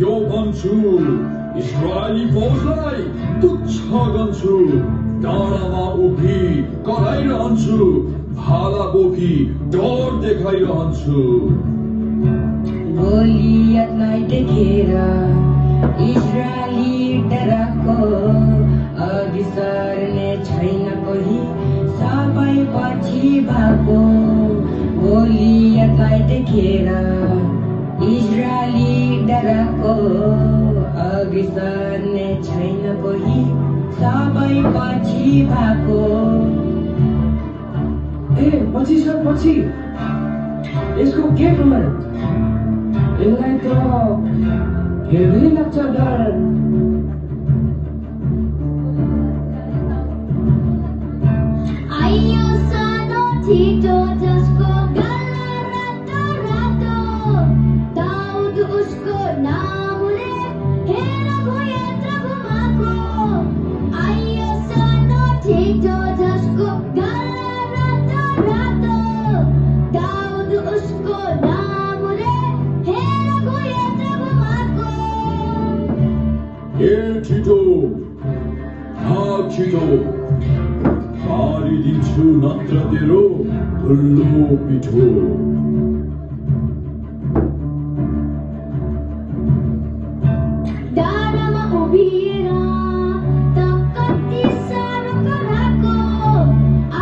यो भन्छु इस्रायली फौजलाई तुच्छ गर्छु डाँडामा उभि कराइरहन्छु भाला बोकी डर देखाइरहन्छु गोलियतलाई देखेर इस्रायली डराको अघि सर्ने छैन कोही सबै पछि भएको गोलियतलाई देखेर इस्रायली डराको अघि सर्ने छैन कोही सबै पछि भएको पछि सर पछि यसको के डर यसलाई त हेर्दै लाग्छ डर आइयो सानो छिटो जसको गला रातो रातो दाउद उसको नामले हेर भुयात्र घुमाको आइयो सानो छिटो जसको गला रातो रातो दाउद उसको नामले हेर भुयात्र घुमाको ए छिटो छिटो पारिदिन्छु नत्र तेरो हुल्लो पिठो डाँडामा उभिएर त कति साह्रो कराको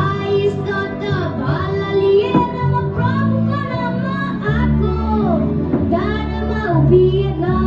आइस त भाला लिएर म प्रभुको नाममा आएको डाँडामा उभिएर